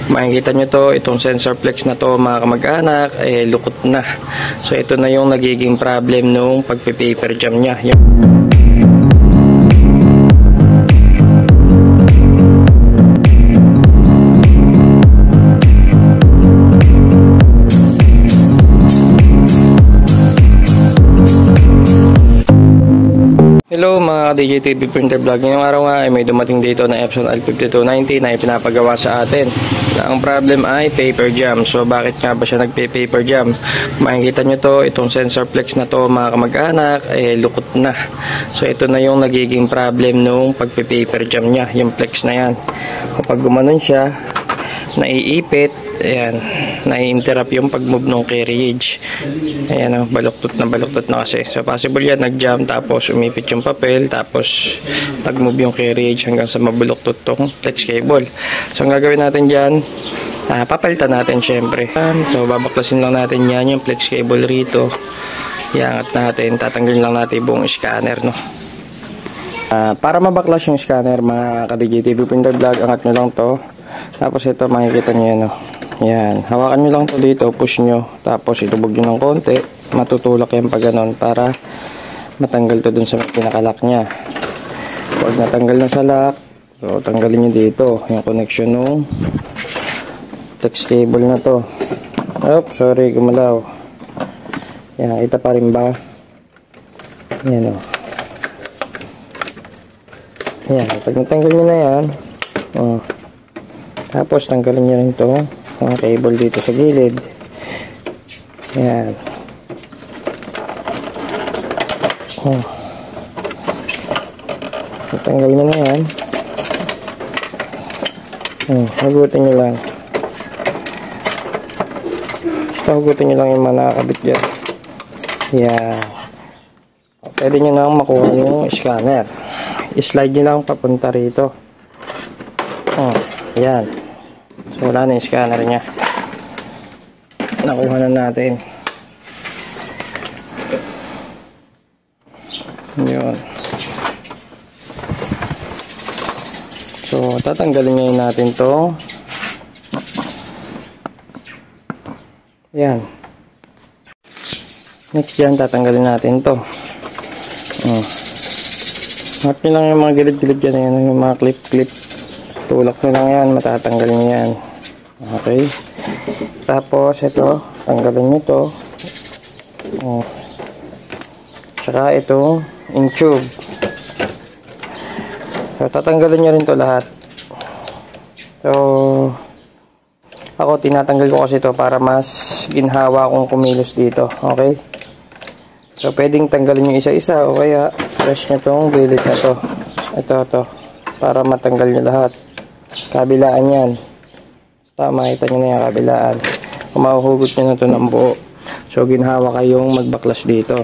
Makikita nyo to, itong sensor flex na to mga kamag-anak, lukot na. So ito na yung nagiging problem nung pagpe-paper jam nya. Hello mga DJTV Printer Vlog. Ngayong araw nga ay may dumating dito na Epson L5290 na ipinapagawa sa atin. Ang problem ay paper jam. So bakit nga ba siya nagpe-paper jam? Makikita nyo to, itong sensor flex na to mga kamag-anak, lukot na. So ito na yung nagiging problem nung pagpe-paper jam nya, yung flex na yan. Kapag gumanon siya, naiipit, ayan, nai-interrupt yung pag-move ng carriage. Ayan, baluktot na kasi. So possible yan, nag-jam tapos umipit yung papel, tapos nag-move yung carriage hanggang sa mabuluktot tong flex cable. So ang gagawin natin dyan, papalitan natin syempre. So babaklasin lang natin yan, yung flex cable rito. Iangat natin, tatanggalin lang natin buong scanner, no. Para mabaklas yung scanner mga ka-DJTV Printer Vlog, angat nyo lang to. Tapos ito, makikita nyo yan, no. Yan, hawakan nyo lang to dito, push nyo, tapos itubog nyo ng konti, matutulak yan pag ganon para matanggal to dun sa pinakalock nya. Pag natanggal na sa lock, so tanggalin nyo dito yung connection ng flex cable na to. Oops, sorry, gumalaw. Yan, ita pa rin ba? Yan, o. Yan, pag natanggal nyo na yan, tapos tanggalin nyo rin to ang cable dito sa gilid. Yan. Tanggal mo na yan. Hugutin nyo lang. Basta hugutin nyo lang yung mga nakakabit dyan. Yan. Pwede nyo na makuha yung scanner. I-slide nyo lang papunta rito. Yan. So wala na yung scanner nya. Nakuha na natin. Yun. So tatanggalin ngayon natin to. Yan. Next dyan, tatanggalin natin to. Mark nyo lang yung mga gilid-gilid dyan. Yan, yung mga clip-clip. Tulak nyo lang yan, matatanggal nyo yan. Okay. Tapos ito, tanggalin nyo to. Tsaka itong in-tube. So tatanggalin nyo rin to lahat. So ako tinatanggal ko kasi to para mas ginhawa akong kumilos dito. Okay. So pwedeng tanggalin nyo isa-isa o kaya press nyo tong gilid na to. Ito para matanggal nyo lahat. Kabilaan yan. Makita nyo na yung kabilaan. Kung mahuhugot nyo na ito ng buo. So ginhawa kayong magbaklas dito.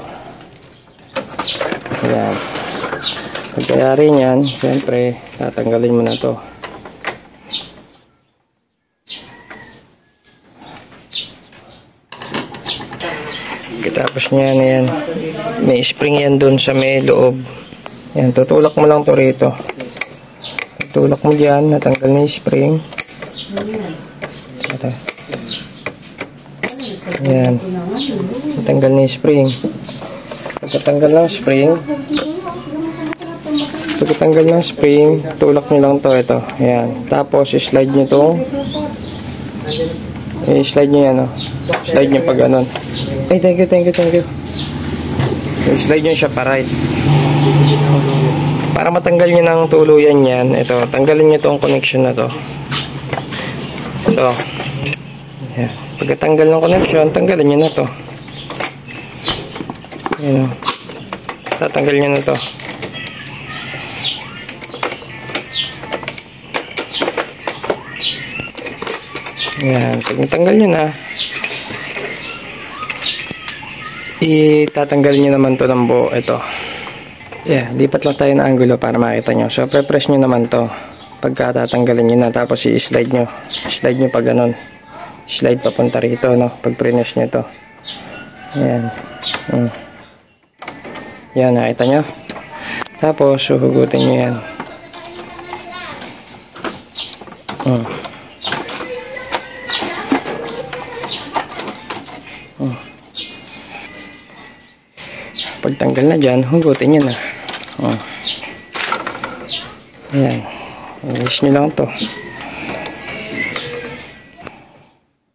Ayan. Pagkayari nyan, siyempre tatanggalin mo na to. Tapos nyan, ayan, may spring yan dun sa may loob. Ayan, tutulak mo lang to rito. Tulak mo dyan, natanggal na yung spring. Ayan, natanggal na yung spring. Pagkatanggal ng spring, tulak nyo lang to, ito. Ayan, tapos slide nyo to. I-slide nyo yan, slide nyo pag ganon. Ay, thank you. I-slide nyo siya pa right. Para matanggal nyo ng tuluyan yan, ito, tanggalin nyo itong connection na to. Ito. Ayan. Pagkatanggal ng connection, tanggalin nyo na to. Ayan. Tatanggal nyo na to. Ayan. Pag natanggal nyo na, itatanggal nyo naman to ng buo. Ito. Yeah, lipat lang tayo ng angulo para makita nyo. So, pre-press nyo naman to. Pagka tatanggalin nyo na, tapos i-slide nyo. Slide nyo pag ganun. Slide papunta rito, no? Pag pre-press nyo to. Ayan. Yan, nakita nyo. Tapos, suhugutin nyo yan. Pagtanggal na dyan, hugutin nyo na. Ayan. Ilis nyo lang to.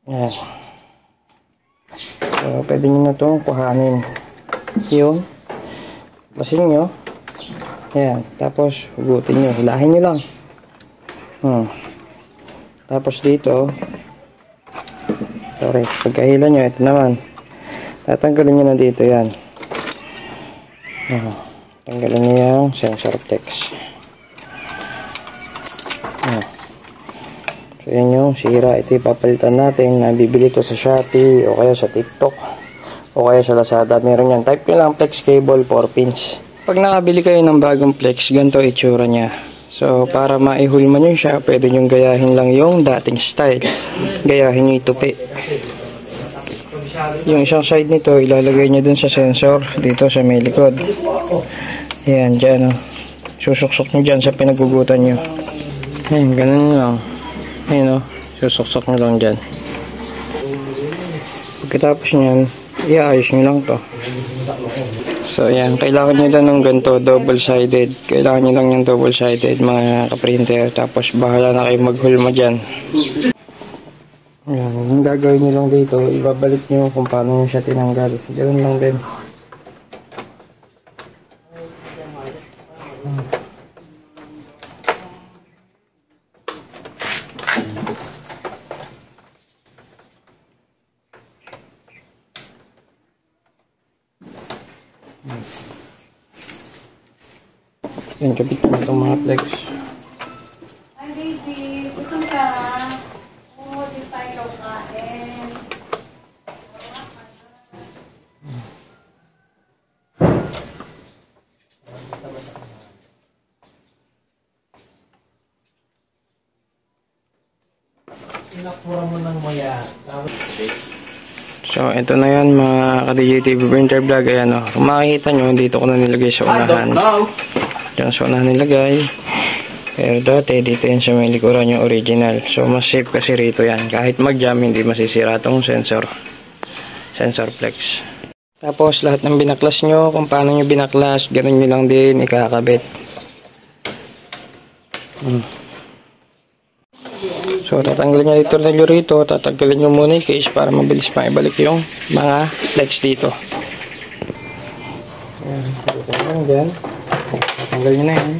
Ayan. So, pwede nyo na itong kuhanin. Yung basin nyo. Ayan. Tapos, hugutin nyo. Hilahin nyo lang. Tapos dito, sorry, pagkahila nyo, ito naman. Tatanggalin nyo na dito yan. Tanggalin nyo yung sensor text. So yan yung sira. Ito ipapalitan natin. Nabibili ko sa Shopee o kaya sa TikTok o kaya sa Lazada. Meron yan. Type nyo lang flex cable 4 pins. Pag nakabili kayo ng bagong flex, ganito itsura nya. So para maihulma nyo siya, pwede nyo gayahin lang yung dating style. Gayahin nyo itupi. Yung isang side nito, ilalagay nyo dun sa sensor dito sa may likod. Ayan, dyan. Susuksok nyo dyan sa pinagugutan nyo. Ayan, ganun lang. Ayan, susuksok nyo lang dyan. Pagkatapos nyan, iaayos nyo lang to. So ayan, kailangan nyo lang ng ganito, double-sided. Kailangan nyo lang yung double-sided mga kaprinter. Tapos bahala na kayo maghulma dyan. Ayan, yung gagawin nyo lang dito, ibabalik nyo kung paano nyo siya tinanggal. Ganoon lang din. Yan, kapit mo itong mga flex. Hi baby, gutom ka? Oo, di tayo kain. Pinakura mo ng maya. So, ito na yan mga ka-DJTV printer vlog. Ayan o. Kung makikita nyo, dito ko na nilagay sa unahan. Diyan sa unahan nilagay. Pero dati, dito yan sa may likuran yung original. So, mas safe kasi rito yan. Kahit mag-jam, hindi masisira itong sensor. Sensor flex. Tapos, lahat ng binaklas nyo, kung paano nyo binaklas, ganun nyo lang din ikakabit. So, tatanggalin nyo dito na rito. Tatanggalin nyo muna yung case para mabilis maibalik yung mga flex dito. Ayan, dito lang dyan. Tatanggal nyo na yan.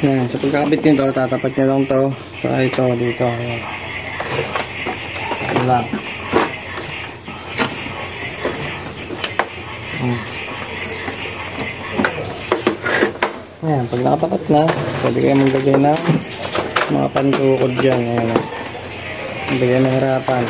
Ayan, sa pagkakabit nito, tatapat nyo lang to. So, ito, dito. Ayan. Ayan lang. Ayan, pag nakatapat na, pwede kayo maglagay ng mga pantukod dyan. Ayan, maglagay ng harapan.